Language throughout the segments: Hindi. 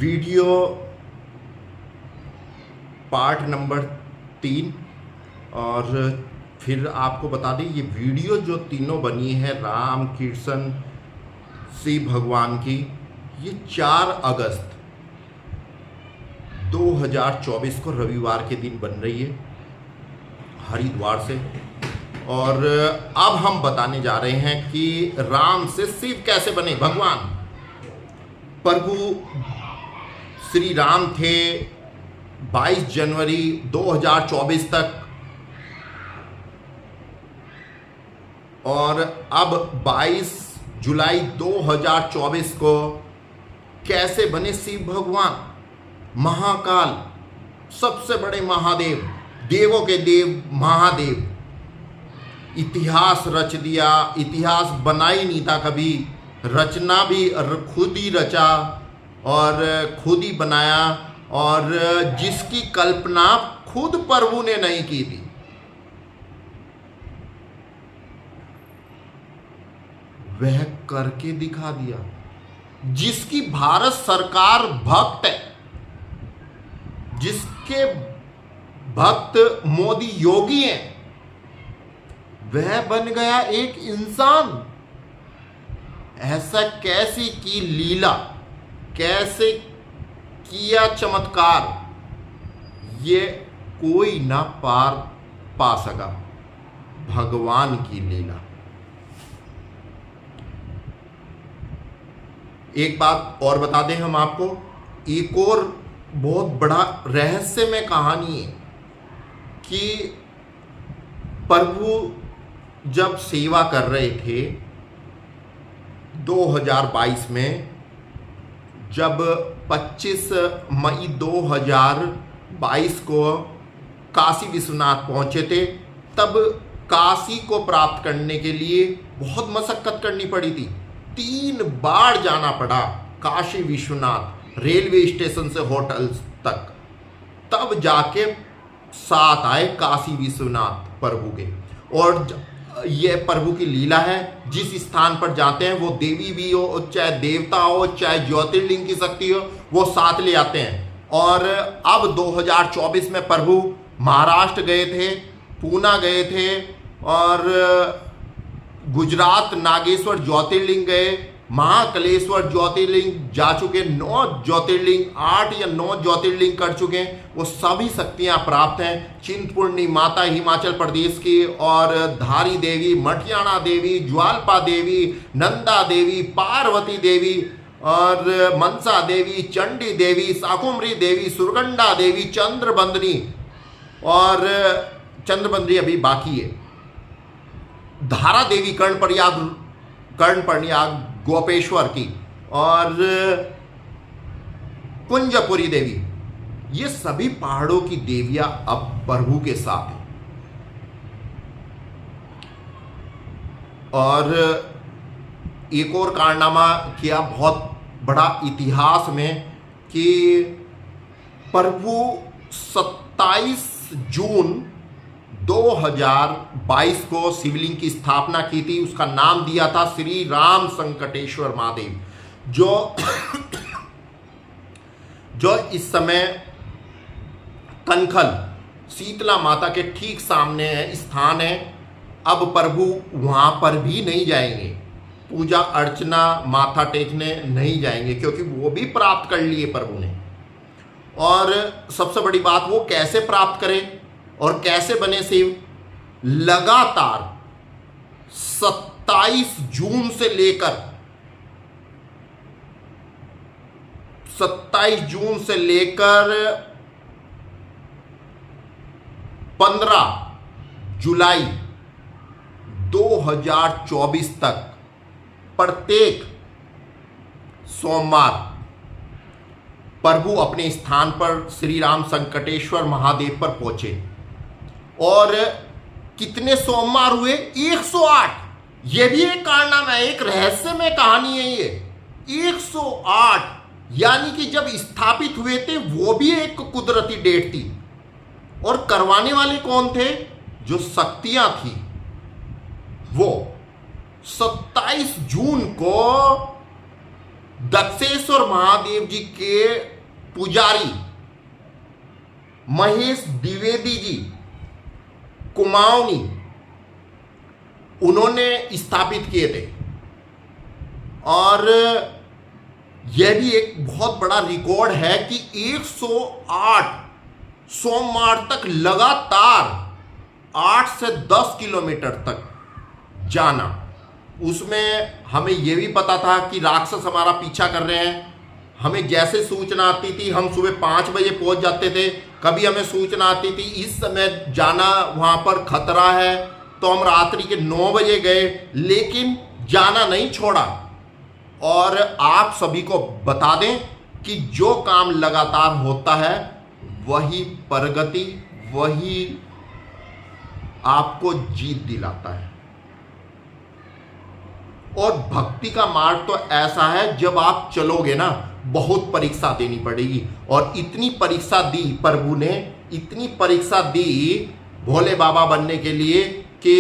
Video part number 3। और फिर आपको बता दें, ये वीडियो जो तीनों बनी है राम कृष्ण शिव भगवान की, ये 4 अगस्त 2024 को रविवार के दिन बन रही है हरिद्वार से। और अब हम बताने जा रहे हैं कि राम से शिव कैसे बने भगवान। प्रभु श्री राम थे 22 जनवरी 2024 तक, और अब 22 जुलाई 2024 को कैसे बने शिव भगवान। महाकाल, सबसे बड़े महादेव, देवों के देव महादेव, इतिहास रच दिया। इतिहास बना ही नहीं था कभी, रचना भी खुद ही रचा और खुद ही बनाया, और जिसकी कल्पना खुद प्रभु ने नहीं की थी, वह करके दिखा दिया। जिसकी भारत सरकार भक्त है, जिसके भक्त मोदी योगी हैं, वह बन गया एक इंसान। ऐसा कैसी की लीला, कैसे किया चमत्कार, ये कोई ना पार पा सका। भगवान की लीला। एक बात और बता दें हम आपको, एक और बहुत बड़ा रहस्यमय कहानी है कि प्रभु जब सेवा कर रहे थे 2022 में, जब 25 मई 2022 को काशी विश्वनाथ पहुंचे थे, तब काशी को प्राप्त करने के लिए बहुत मशक्कत करनी पड़ी थी। 3 बार जाना पड़ा काशी विश्वनाथ, रेलवे स्टेशन से होटल तक, तब जाके साथ आए काशी विश्वनाथ प्रभु के। और ये प्रभु की लीला है, जिस स्थान पर जाते हैं वो देवी भी हो, चाहे देवता हो, चाहे ज्योतिर्लिंग की शक्ति हो, वो साथ ले आते हैं। और अब 2024 में प्रभु महाराष्ट्र गए थे, पूना गए थे, और गुजरात नागेश्वर ज्योतिर्लिंग गए, महाकालेश्वर ज्योतिर्लिंग जा चुके, 9 ज्योतिर्लिंग, 8 या 9 ज्योतिर्लिंग कर चुके हैं। वो सभी शक्तियां प्राप्त हैं। चिंतपूर्णी माता हिमाचल प्रदेश की, और धारी देवी, मठियाणा देवी, ज्वालपा देवी, नंदा देवी, पार्वती देवी, और मनसा देवी, चंडी देवी, शाकुंभरी देवी, सुरगंडा देवी, चंद्रबंदनी, और चंद्रबंदनी अभी बाकी है, धारा देवी, कर्णप्रयाग गोपेश्वर की, और कुंजपुरी देवी, ये सभी पहाड़ों की देवियां अब प्रभु के साथ हैं। और एक और कारनामा किया बहुत बड़ा इतिहास में, कि प्रभु 27 जून 2022 को शिवलिंग की स्थापना की थी। उसका नाम दिया था श्री राम संकटेश्वर महादेव, जो इस समय कनखल शीतला माता के ठीक सामने स्थान है। अब प्रभु वहां पर भी नहीं जाएंगे, पूजा अर्चना माथा टेकने नहीं जाएंगे, क्योंकि वो भी प्राप्त कर लिए प्रभु ने। और सबसे बड़ी बात, वो कैसे प्राप्त करें और कैसे बने शिव। लगातार 27 जून से लेकर 15 जुलाई 2024 तक प्रत्येक सोमवार प्रभु अपने स्थान पर श्री राम संकटेश्वर महादेव पर पहुंचे। और कितने सोमवार हुए? 108। यह भी एक कारनामा है, एक रहस्यमय कहानी है ये। 108, यानी कि जब स्थापित हुए थे वो भी एक कुदरती डेट थी। और करवाने वाले कौन थे? जो शक्तियां थी वो 27 जून को दक्षेश्वर महादेव जी के पुजारी महेश द्विवेदी जी कुमाऊनी, उन्होंने स्थापित किए थे। और यह भी एक बहुत बड़ा रिकॉर्ड है कि 108 सोमवार तक लगातार 8 से 10 किलोमीटर तक जाना। उसमें हमें यह भी पता था कि राक्षस हमारा पीछा कर रहे हैं। हमें जैसे सूचना आती थी हम सुबह 5 बजे पहुंच जाते थे। कभी हमें सूचना आती थी इस समय जाना वहां पर खतरा है, तो हम रात्रि के 9 बजे गए, लेकिन जाना नहीं छोड़ा। और आप सभी को बता दें कि जो काम लगातार होता है वही प्रगति, वही आपको जीत दिलाता है। और भक्ति का मार्ग तो ऐसा है, जब आप चलोगे ना बहुत परीक्षा देनी पड़ेगी। और इतनी परीक्षा दी प्रभु ने, इतनी परीक्षा दी भोले बाबा बनने के लिए कि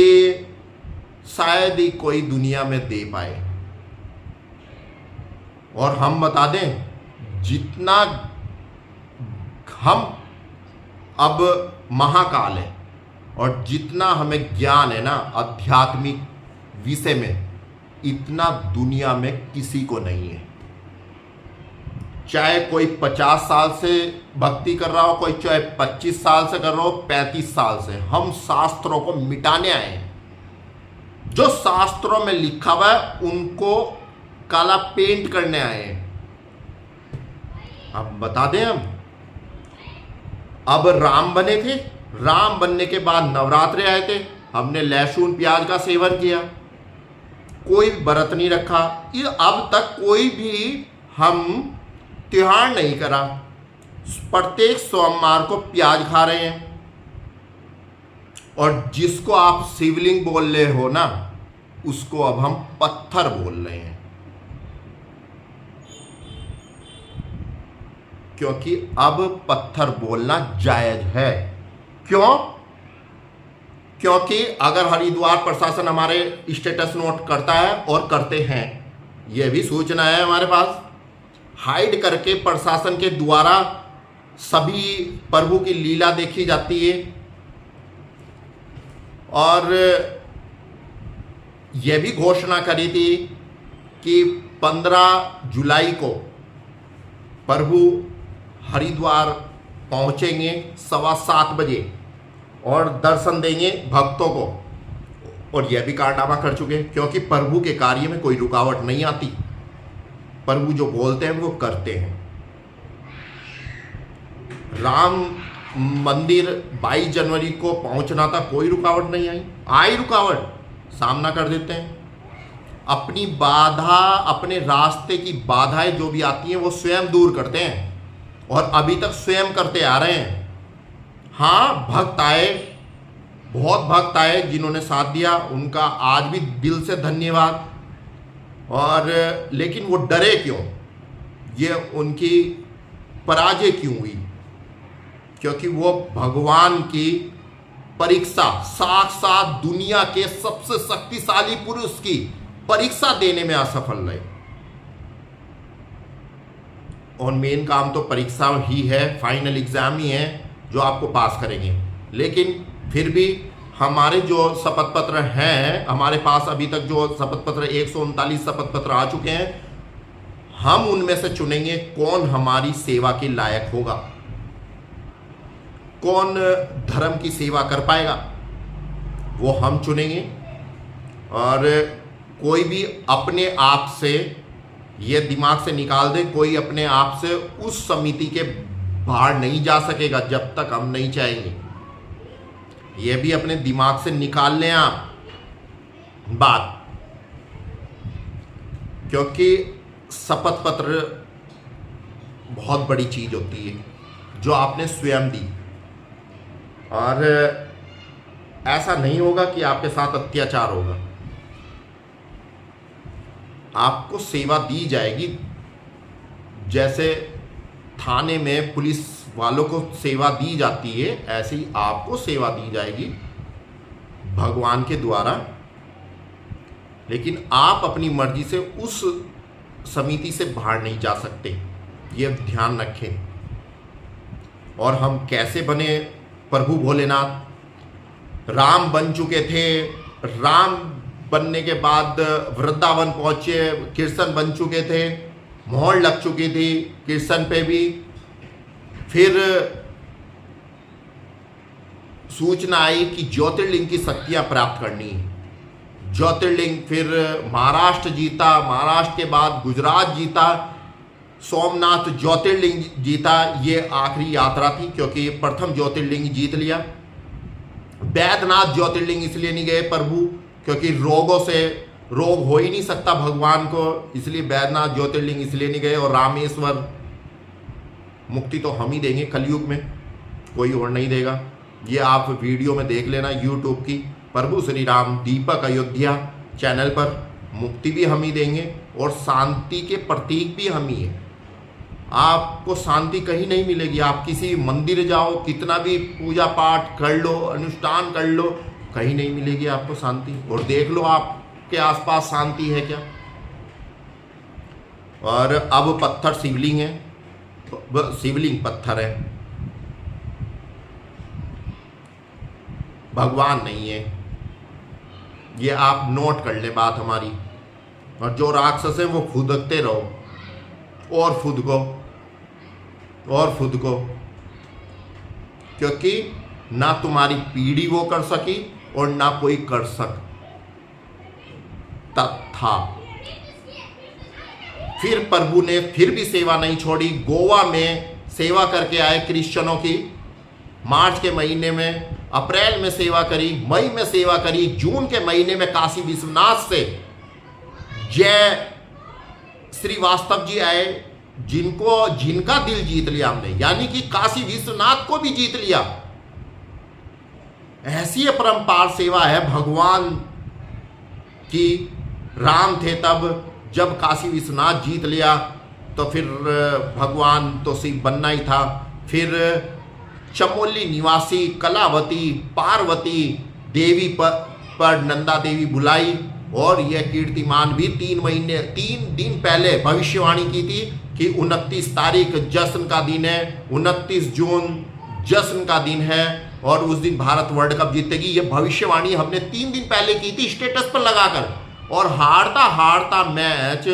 शायद ही कोई दुनिया में दे पाए। और हम बता दें, जितना हम अब महाकाल है और जितना हमें ज्ञान है ना आध्यात्मिक विषय में, इतना दुनिया में किसी को नहीं है। चाहे कोई 50 साल से भक्ति कर रहा हो, कोई चाहे 25 साल से कर रहा हो, 35 साल से, हम शास्त्रों को मिटाने आए हैं। जो शास्त्रों में लिखा हुआ है उनको काला पेंट करने आए हैं। अब बता दें, हम अब राम बने थे, राम बनने के बाद नवरात्रे आए थे, हमने लहसुन प्याज का सेवन किया, कोई व्रत नहीं रखा। ये अब तक कोई भी हम त्योहार नहीं करा। प्रत्येक सोमवार को प्याज खा रहे हैं। और जिसको आप शिवलिंग बोल रहे हो ना, उसको अब हम पत्थर बोल रहे हैं। क्योंकि अब पत्थर बोलना जायज है। क्यों? क्योंकि अगर हरिद्वार प्रशासन हमारे स्टेटस नोट करता है, और करते हैं, यह भी सूचना है हमारे पास, हाइड करके प्रशासन के द्वारा सभी प्रभु की लीला देखी जाती है। और यह भी घोषणा करी थी कि 15 जुलाई को प्रभु हरिद्वार पहुंचेंगे 7:15 बजे और दर्शन देंगे भक्तों को। और यह भी कारनामा कर चुके हैं, क्योंकि प्रभु के कार्य में कोई रुकावट नहीं आती। प्रभु जो बोलते हैं वो करते हैं। राम मंदिर 22 जनवरी को पहुंचना था, कोई रुकावट नहीं आई रुकावट, सामना कर देते हैं। अपनी बाधा, अपने रास्ते की बाधाएं जो भी आती हैं वो स्वयं दूर करते हैं, और अभी तक स्वयं करते आ रहे हैं। हाँ, भक्त आए, बहुत भक्त आए जिन्होंने साथ दिया, उनका आज भी दिल से धन्यवाद। और लेकिन वो डरे क्यों? ये उनकी पराजय क्यों हुई? क्योंकि वो भगवान की परीक्षा, साक्षात दुनिया के सबसे शक्तिशाली पुरुष की परीक्षा देने में असफल रहे। और मेन काम तो परीक्षा ही है, फाइनल एग्जाम ही है जो आपको पास करेंगे। लेकिन फिर भी हमारे जो शपथ पत्र हैं, हमारे पास अभी तक जो शपथ पत्र 139 शपथ पत्र आ चुके हैं, हम उनमें से चुनेंगे कौन हमारी सेवा के लायक होगा, कौन धर्म की सेवा कर पाएगा, वो हम चुनेंगे। और कोई भी अपने आप से ये दिमाग से निकाल दे, कोई अपने आप से उस समिति के बाहर नहीं जा सकेगा जब तक हम नहीं चाहेंगे। ये भी अपने दिमाग से निकाल लें आप बात, क्योंकि शपथ पत्र बहुत बड़ी चीज होती है जो आपने स्वयं दी। और ऐसा नहीं होगा कि आपके साथ अत्याचार होगा, आपको सेवा दी जाएगी। जैसे थाने में पुलिस वालों को सेवा दी जाती है, ऐसे ही आपको सेवा दी जाएगी भगवान के द्वारा। लेकिन आप अपनी मर्जी से उस समिति से बाहर नहीं जा सकते, ये ध्यान रखें। और हम कैसे बने प्रभु भोलेनाथ। राम बन चुके थे, राम बनने के बाद वृंदावन पहुंचे, कृष्ण बन चुके थे, मोहर लग चुकी थी कृष्ण पे भी। फिर सूचना आई कि ज्योतिर्लिंग की शक्तियां प्राप्त करनी है। ज्योतिर्लिंग, फिर महाराष्ट्र जीता, महाराष्ट्र के बाद गुजरात जीता, सोमनाथ ज्योतिर्लिंग जीता। ये आखिरी यात्रा थी क्योंकि प्रथम ज्योतिर्लिंग जीत लिया। बैद्यनाथ ज्योतिर्लिंग इसलिए नहीं गए प्रभु क्योंकि रोगों से रोग हो ही नहीं सकता भगवान को, इसलिए बैद्यनाथ ज्योतिर्लिंग इसलिए नहीं गए। और रामेश्वर, मुक्ति तो हम ही देंगे कलयुग में, कोई और नहीं देगा। ये आप वीडियो में देख लेना यूट्यूब की, प्रभु श्री राम दीपक अयोध्या चैनल पर, मुक्ति भी हम ही देंगे और शांति के प्रतीक भी हम ही हैं। आपको शांति कहीं नहीं मिलेगी। आप किसी मंदिर जाओ, कितना भी पूजा पाठ कर लो, अनुष्ठान कर लो, कहीं नहीं मिलेगी आपको शांति। और देख लो आपके आसपास शांति है क्या। और अब पत्थर शिवलिंग है, शिवलिंग पत्थर है, भगवान नहीं है। ये आप नोट कर ले बात हमारी। और जो राक्षस है वो फुदकते रहो और फुदको और फुदको, क्योंकि ना तुम्हारी पीढ़ी वो कर सकी और ना कोई कर सकता था। फिर प्रभु ने फिर भी सेवा नहीं छोड़ी। गोवा में सेवा करके आए क्रिश्चियनों की, मार्च के महीने में, अप्रैल में सेवा करी, मई में सेवा करी, जून के महीने में काशी विश्वनाथ से जय श्रीवास्तव जी आए, जिनका दिल जीत लिया हमने, यानी कि काशी विश्वनाथ को भी जीत लिया। ऐसी अपरंपार सेवा है भगवान की। राम थे तब, जब काशी विश्वनाथ जीत लिया तो फिर भगवान तो शिव बनना ही था। फिर चमोली निवासी कलावती पार्वती देवी पर नंदा देवी बुलाई और यह कीर्तिमान भी 3 दिन पहले भविष्यवाणी की थी कि 29 तारीख जश्न का दिन है, 29 जून जश्न का दिन है और उस दिन भारत वर्ल्ड कप जीतेगी। यह भविष्यवाणी हमने 3 दिन पहले की थी स्टेटस पर लगाकर, और हारता मैच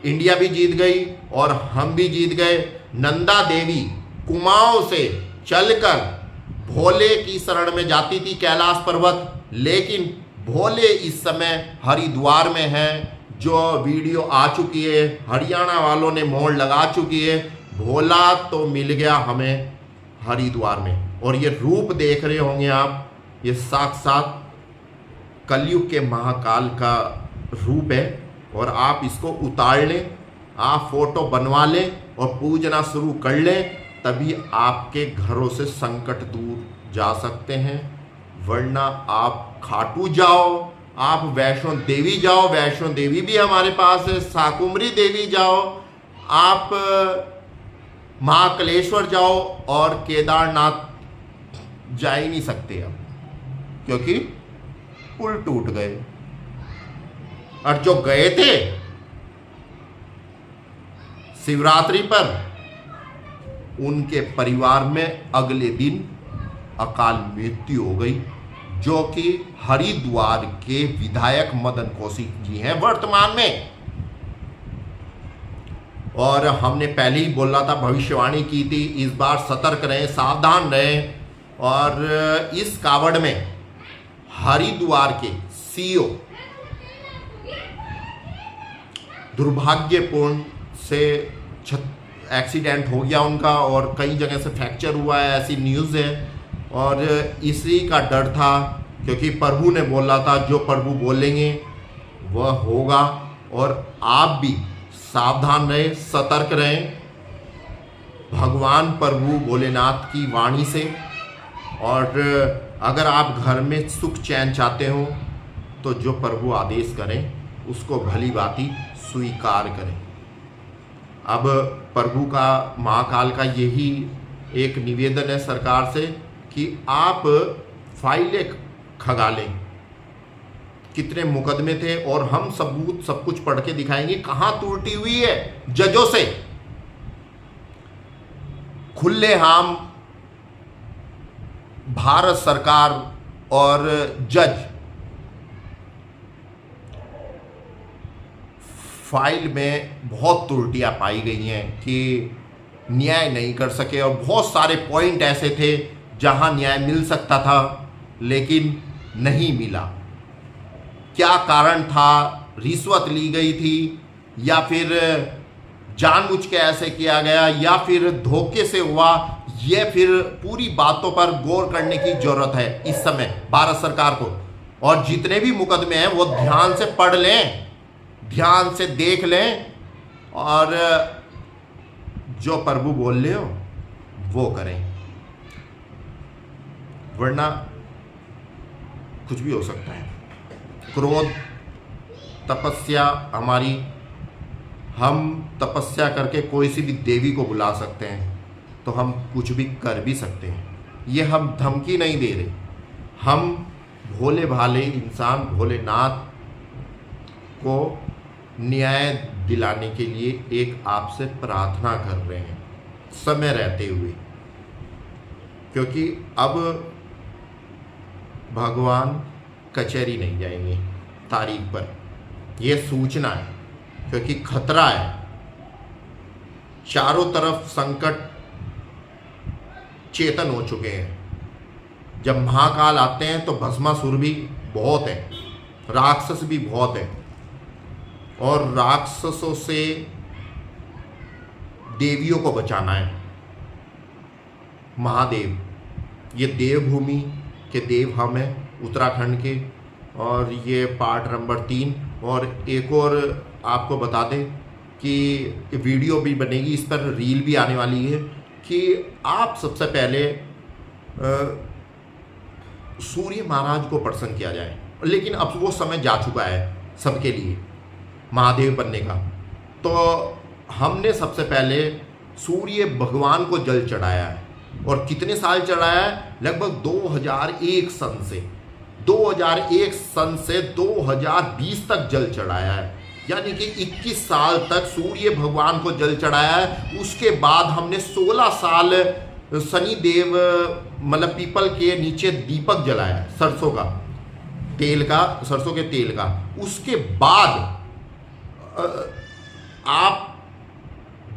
इंडिया भी जीत गई और हम भी जीत गए। नंदा देवी कुमाऊं से चलकर भोले की शरण में जाती थी कैलाश पर्वत, लेकिन भोले इस समय हरिद्वार में है। जो वीडियो आ चुकी है, हरियाणा वालों ने मोहर लगा चुकी है। भोला तो मिल गया हमें हरिद्वार में। और ये रूप देख रहे होंगे आप, ये साक्षात कलयुग के महाकाल का रूप है। और आप इसको उतार लें, आप फोटो बनवा लें और पूजना शुरू कर लें, तभी आपके घरों से संकट दूर जा सकते हैं। वरना आप खाटू जाओ, आप वैष्णो देवी जाओ, वैष्णो देवी भी हमारे पास है, शाकुंभरी देवी जाओ, आप महाकालेश्वर जाओ, और केदारनाथ जा ही नहीं सकते अब, क्योंकि पुल टूट गए। और जो गए थे शिवरात्रि पर, उनके परिवार में अगले दिन अकाल मृत्यु हो गई, जो कि हरिद्वार के विधायक मदन कौशिक जी हैं वर्तमान में। और हमने पहले ही बोला था, भविष्यवाणी की थी, इस बार सतर्क रहें, सावधान रहें। और इस कावड़ में हरिद्वार के सीईओ दुर्भाग्यपूर्ण से एक्सीडेंट हो गया उनका और कई जगह से फ्रैक्चर हुआ है, ऐसी न्यूज़ है। और इसी का डर था, क्योंकि प्रभु ने बोला था जो प्रभु बोलेंगे वह होगा। और आप भी सावधान रहें, सतर्क रहें भगवान प्रभु भोलेनाथ की वाणी से। और अगर आप घर में सुख चैन चाहते हो तो जो प्रभु आदेश करें उसको भली भांति स्वीकार करें। अब प्रभु का, महाकाल का यही एक निवेदन है सरकार से कि आप फाइलें खंगालें, कितने मुकदमे थे, और हम सबूत सब कुछ पढ़ के दिखाएंगे कहां त्रुटि हुई है जजों से। खुलेआम भारत सरकार और जज फाइल में बहुत त्रुटियां पाई गई हैं कि न्याय नहीं कर सके, और बहुत सारे पॉइंट ऐसे थे जहां न्याय मिल सकता था लेकिन नहीं मिला। क्या कारण था? रिश्वत ली गई थी, या फिर जानबूझ के ऐसे किया गया, या फिर धोखे से हुआ? ये फिर पूरी बातों पर गौर करने की जरूरत है इस समय भारत सरकार को। और जितने भी मुकदमे हैं वो ध्यान से पढ़ लें, ध्यान से देख लें, और जो प्रभु बोल रहे हो वो करें, वरना कुछ भी हो सकता है। क्रोध तपस्या हमारी, हम तपस्या करके कोई सी भी देवी को बुला सकते हैं, तो हम कुछ भी कर भी सकते हैं। ये हम धमकी नहीं दे रहे, हम भोले भाले इंसान भोलेनाथ को न्याय दिलाने के लिए एक आपसे प्रार्थना कर रहे हैं समय रहते हुए, क्योंकि अब भगवान कचहरी नहीं जाएंगे तारीख पर। यह सूचना है, क्योंकि खतरा है, चारों तरफ संकट चेतन हो चुके हैं। जब महाकाल आते हैं तो भस्मासुर भी बहुत है, राक्षस भी बहुत है, और राक्षसों से देवियों को बचाना है। महादेव, ये देवभूमि के देव हम हैं उत्तराखंड के, और ये पार्ट नंबर 3। और एक और आपको बता दें कि वीडियो भी बनेगी, इस पर रील भी आने वाली है, कि आप सबसे पहले सूर्य महाराज को प्रसन्न किया जाए। लेकिन अब वो समय जा चुका है सबके लिए महादेव बनने का। तो हमने सबसे पहले सूर्य भगवान को जल चढ़ाया है, और कितने साल चढ़ाया है? लगभग 2001 सन से 2020 तक जल चढ़ाया है, यानी कि 21 साल तक सूर्य भगवान को जल चढ़ाया है। उसके बाद हमने 16 साल शनि देव मतलब पीपल के नीचे दीपक जलाया है, सरसों के तेल का। उसके बाद आप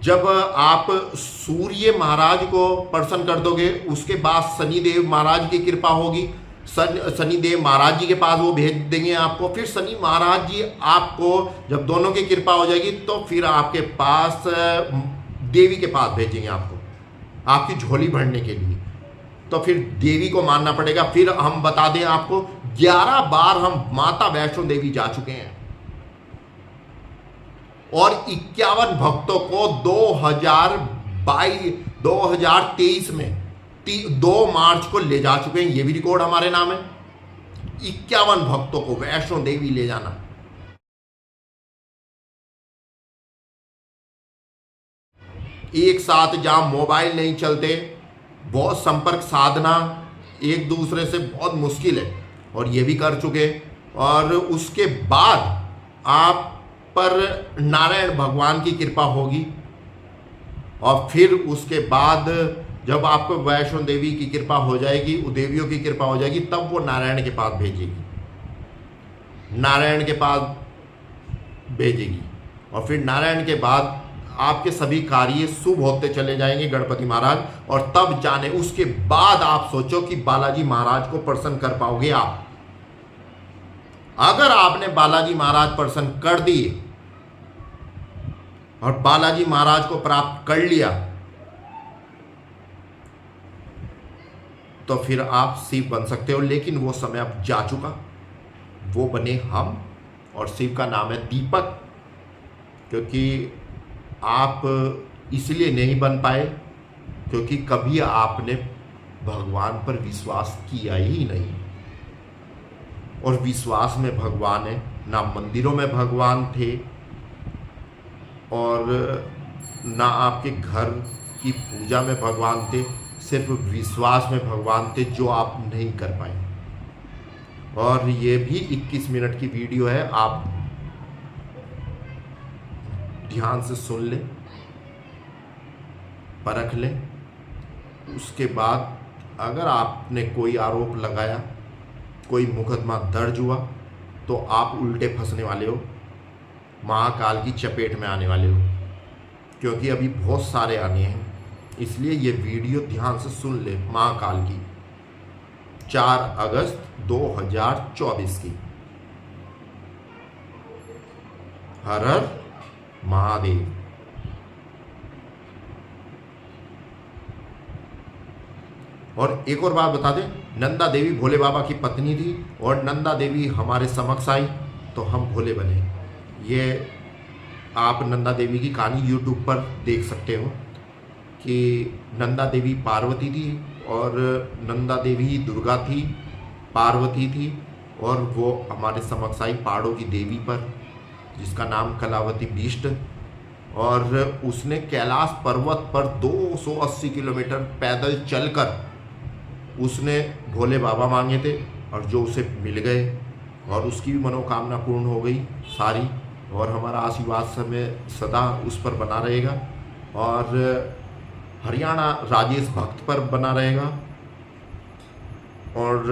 जब आप सूर्य महाराज को प्रसन्न कर दोगे, उसके बाद शनिदेव महाराज की कृपा होगी। शनिदेव महाराज जी के पास वो भेज देंगे आपको। फिर शनि महाराज जी आपको, जब दोनों की कृपा हो जाएगी, तो फिर आपके पास देवी के पास भेजेंगे आपको, आपकी झोली भरने के लिए। तो फिर देवी को मानना पड़ेगा। फिर हम बता दें आपको, 11 बार हम माता वैष्णो देवी जा चुके हैं, और 51 भक्तों को 2023 में 2 मार्च को ले जा चुके हैं। ये भी रिकॉर्ड हमारे नाम है, 51 भक्तों को वैष्णो देवी ले जाना। एक साथ जहां मोबाइल नहीं चलते, बहुत संपर्क साधना एक दूसरे से बहुत मुश्किल है, और ये भी कर चुके। और उसके बाद आप पर नारायण भगवान की कृपा होगी, और फिर उसके बाद जब आपको वैष्णो देवी की कृपा हो जाएगी, देवियों की कृपा हो जाएगी, तब वो नारायण के पास भेजेगी, नारायण के पास भेजेगी। और फिर नारायण के बाद आपके सभी कार्य शुभ होते चले जाएंगे गणपति महाराज। और तब जाने उसके बाद आप सोचो कि बालाजी महाराज को प्रसन्न कर पाओगे आप। अगर आपने बालाजी महाराज प्रसन्न कर दिए और बालाजी महाराज को प्राप्त कर लिया, तो फिर आप शिव बन सकते हो। लेकिन वो समय अब जा चुका, वो बने हम, और शिव का नाम है दीपक। क्योंकि आप इसलिए नहीं बन पाए क्योंकि कभी आपने भगवान पर विश्वास किया ही नहीं, और विश्वास में भगवान है ना। मंदिरों में भगवान थे, और ना आपके घर की पूजा में भगवान थे, सिर्फ विश्वास में भगवान थे, जो आप नहीं कर पाए। और ये भी 21 मिनट की वीडियो है, आप ध्यान से सुन लें, परख लें, उसके बाद अगर आपने कोई आरोप लगाया, कोई मुकदमा दर्ज हुआ, तो आप उल्टे फंसने वाले हो, महाकाल की चपेट में आने वाले हो, क्योंकि अभी बहुत सारे आने हैं। इसलिए ये वीडियो ध्यान से सुन ले। महाकाल की 4 अगस्त 2024 की। हर हर महादेव। और एक और बात बता दें, नंदा देवी भोले बाबा की पत्नी थी और नंदा देवी हमारे समक्ष आई तो हम भोले बने। ये आप नंदा देवी की कहानी यूट्यूब पर देख सकते हो कि नंदा देवी पार्वती थी और नंदा देवी दुर्गा थी, पार्वती थी, और वो हमारे समक्ष आई पहाड़ों की देवी पर, जिसका नाम कलावती बिष्ट। और उसने कैलाश पर्वत पर 280 किलोमीटर पैदल चलकर उसने भोले बाबा मांगे थे और जो उसे मिल गए, और उसकी भी मनोकामना पूर्ण हो गई सारी। और हमारा आशीर्वाद समय सदा उस पर बना रहेगा, और हरियाणा राजेश भक्त पर बना रहेगा, और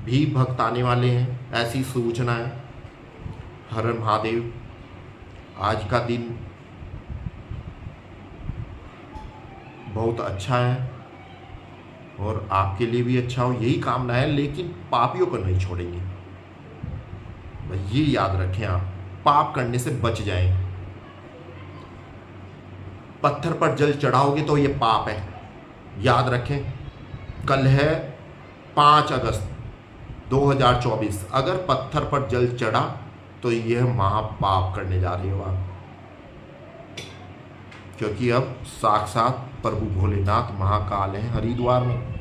भी भक्त आने वाले हैं, ऐसी सूचना है। हर हर महादेव। आज का दिन बहुत अच्छा है और आपके लिए भी अच्छा हो, यही कामना है। लेकिन पापियों को नहीं छोड़ेंगे, ये याद रखें। आप पाप करने से बच जाएं। पत्थर पर जल चढ़ाओगे तो ये पाप है, याद रखें। कल है 5 अगस्त 2024। अगर पत्थर पर जल चढ़ा तो यह महापाप करने जा रहे हो आप, क्योंकि अब साक्षात प्रभु भोलेनाथ महाकाल हैं हरिद्वार में।